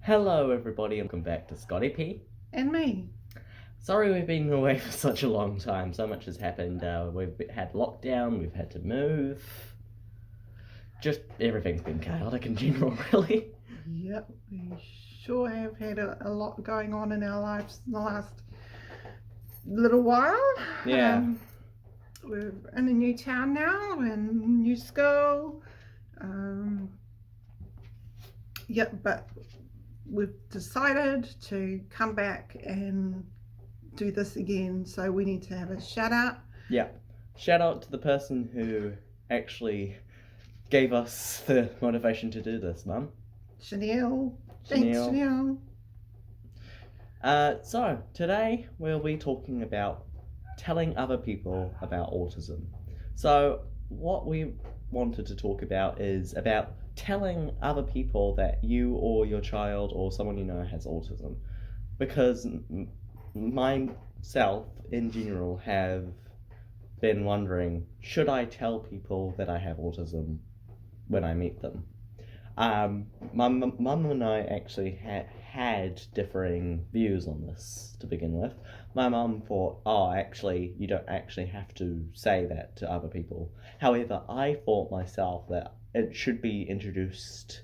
Hello everybody and welcome back to Scotty P. And me. Sorry we've been away for such a long time, so much has happened. We've had lockdown, we've had to move. Just everything's been chaotic in general, really. Yep, we sure have had a lot going on in our lives in the last little while. Yeah. We're in a new town now and new school. But we've decided to come back and do this again, so we need to have a shout out. Yeah. Shout out to the person who actually gave us the motivation to do this, Mum. Chanel. Thanks, Chanel. So today we'll be talking about telling other people about autism. So what we wanted to talk about is about telling other people that you or your child or someone you know has autism, because myself in general have been wondering, should I tell people that I have autism when I meet them? My mum and I actually had differing views on this to begin with. My mum thought, actually, you don't actually have to say that to other people. However, I thought myself that it should be introduced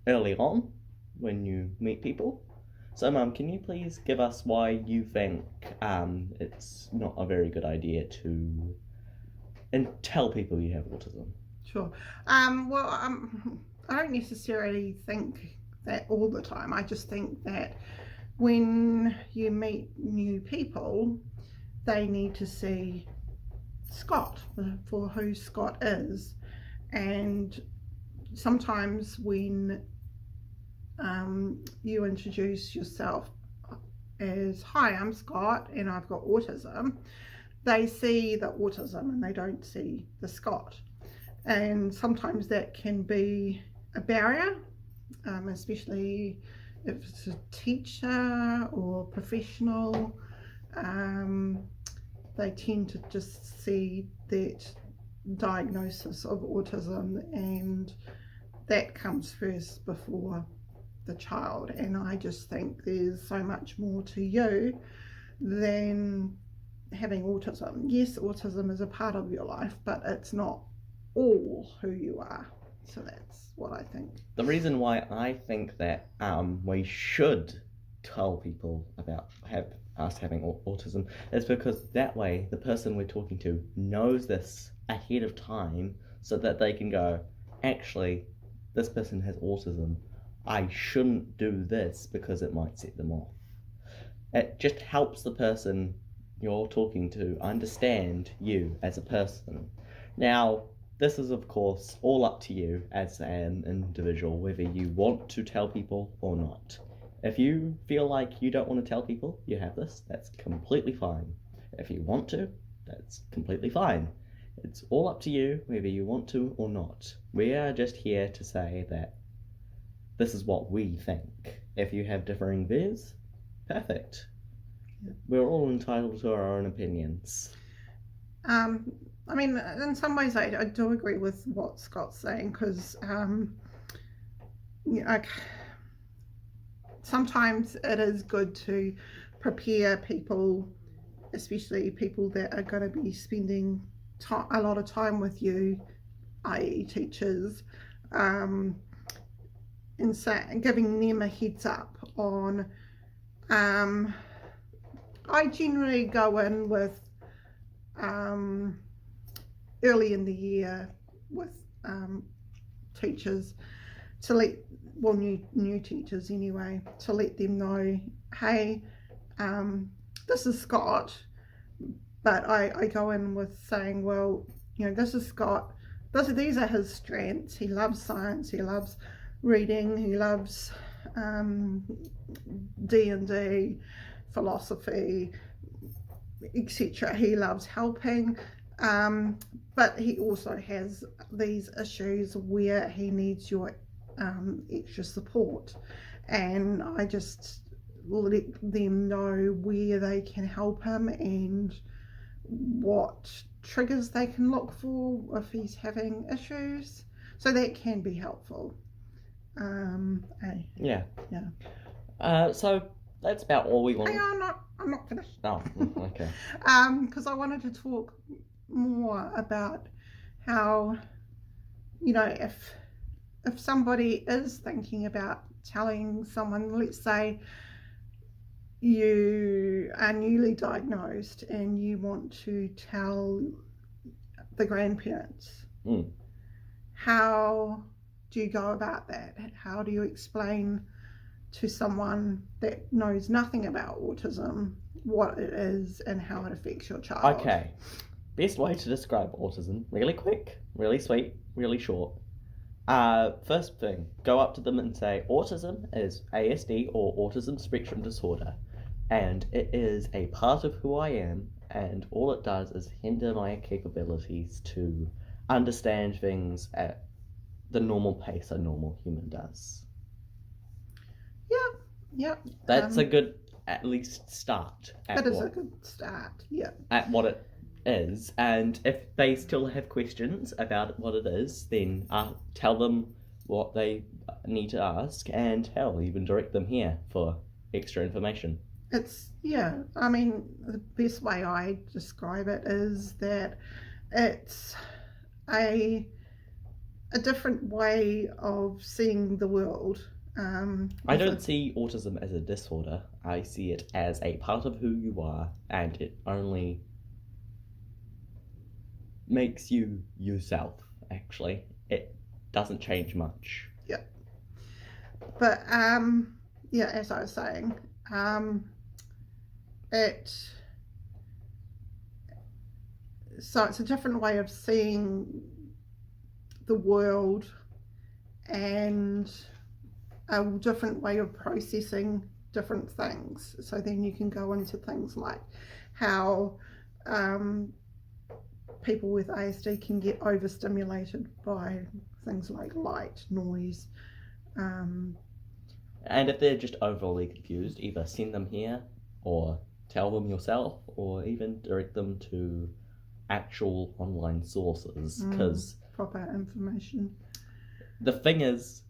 early on when you meet people. So, Mum, can you please give us why you think it's not a very good idea to tell people you have autism? Sure. I don't necessarily think that all the time. I just think that when you meet new people, they need to see Scott for who Scott is. And sometimes when you introduce yourself as, hi, I'm Scott and I've got autism, they see the autism and they don't see the Scott. And sometimes that can be a barrier, especially if it's a teacher or professional. They tend to just see that diagnosis of autism, and that comes first before the child. And I just think there's so much more to you than having autism. Yes, autism is a part of your life, but it's not all who you are. So that's what I think. The reason why I think that we should tell people about us having autism is because that way the person we're talking to knows this ahead of time, so that they can go, actually, this person has autism. I shouldn't do this because it might set them off. It just helps the person you're talking to understand you as a person. Now, this is, of course, all up to you as an individual, whether you want to tell people or not. If you feel like you don't want to tell people you have this, that's completely fine. If you want to, that's completely fine. It's all up to you whether you want to or not. We are just here to say that this is what we think. If you have differing views, perfect. We're all entitled to our own opinions. I mean, in some ways I do agree with what Scott's saying, because sometimes it is good to prepare people, especially people that are going to be spending a lot of time with you, i.e. teachers, and giving them a heads up on. I generally go in with early in the year with teachers to new teachers anyway, to let them know, hey, this is Scott, but I go in with saying, well, this is Scott, these are his strengths. He loves science, he loves reading, he loves D&D, philosophy, etc. He loves helping, but he also has these issues where he needs your extra support, and I just let them know where they can help him and what triggers they can look for if he's having issues, so that can be helpful. Yeah. So that's about all we want. Hang on, I'm not finished. Oh, okay. Because I wanted to talk more about how, if somebody is thinking about telling someone, let's say you are newly diagnosed and you want to tell the grandparents, how do you go about that? How do you explain to someone that knows nothing about autism what it is and how it affects your child? Okay. Best way to describe autism, really quick, really sweet, really short. First thing, go up to them and say, autism is ASD or autism spectrum disorder, and it is a part of who I am, and all it does is hinder my capabilities to understand things at the normal pace a normal human does. Yeah. That's a good, at least, start. That is a good start, yeah. At what it is, and if they still have questions about what it is, then tell them what they need to ask, and hell, even direct them here for extra information. I mean, the best way I describe it is that it's a different way of seeing the world. I don't see autism as a disorder. I see it as a part of who you are, and it only makes you yourself, actually. It doesn't change much. Yeah. But, as I was saying, so it's a different way of seeing the world and a different way of processing different things. So then you can go into things like how people with ASD can get overstimulated by things like light, noise. And if they're just overly confused, either send them here or tell them yourself, or even direct them to actual online sources, because proper information. The thing is,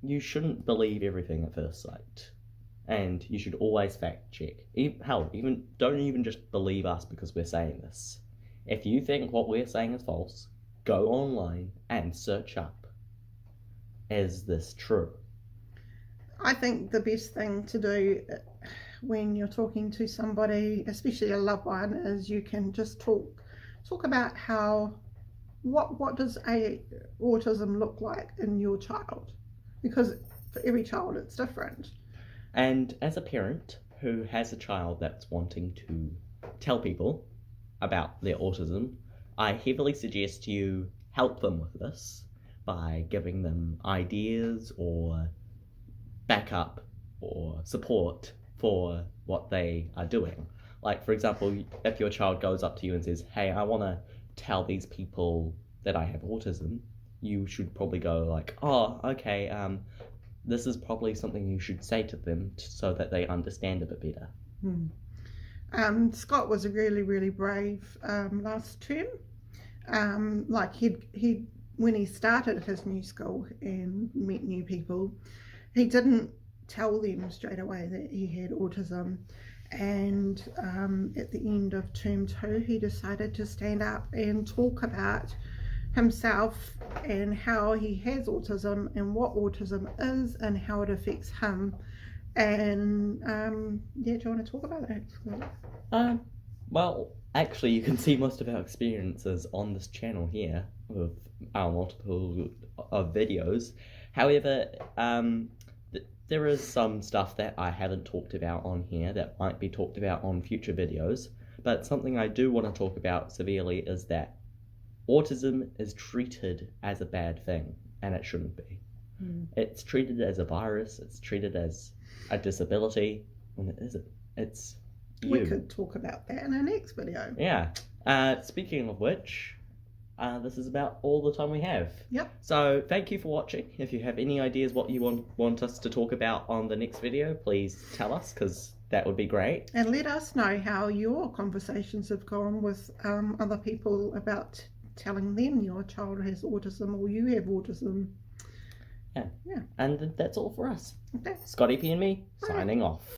you shouldn't believe everything at first sight, and you should always fact check. Even don't even just believe us because we're saying this. If you think what we're saying is false, go online and search up, is this true? I think the best thing to do when you're talking to somebody, especially a loved one, is you can just talk about what does autism look like in your child, because for every child it's different. And as a parent who has a child that's wanting to tell people about their autism, I heavily suggest you help them with this by giving them ideas or backup or support for what they are doing. Like, for example, if your child goes up to you and says, hey, I want to tell these people that I have autism, you should probably go like, oh, okay, this is probably something you should say to them so that they understand a bit better. Scott was really, really brave last term. Like he when he started his new school and met new people, he didn't tell them straight away that he had autism. And at the end of term 2, he decided to stand up and talk about himself and how he has autism and what autism is and how it affects him. And do you want to talk about that? Well, actually, you can see most of our experiences on this channel here with our multiple of videos. However, there is some stuff that I haven't talked about on here that might be talked about on future videos, but something I do want to talk about severely is that autism is treated as a bad thing, and it shouldn't be. It's treated as a virus, it's treated as a disability, when it isn't. It's you. We could talk about that in our next video. Yeah. Speaking of which, this is about all the time we have. Yep. So thank you for watching. If you have any ideas what you want us to talk about on the next video, please tell us, because that would be great. And let us know how your conversations have gone with other people about telling them your child has autism or you have autism. Yeah. Yeah. And that's all for us. Okay. Scotty P and me, Bye. signing off.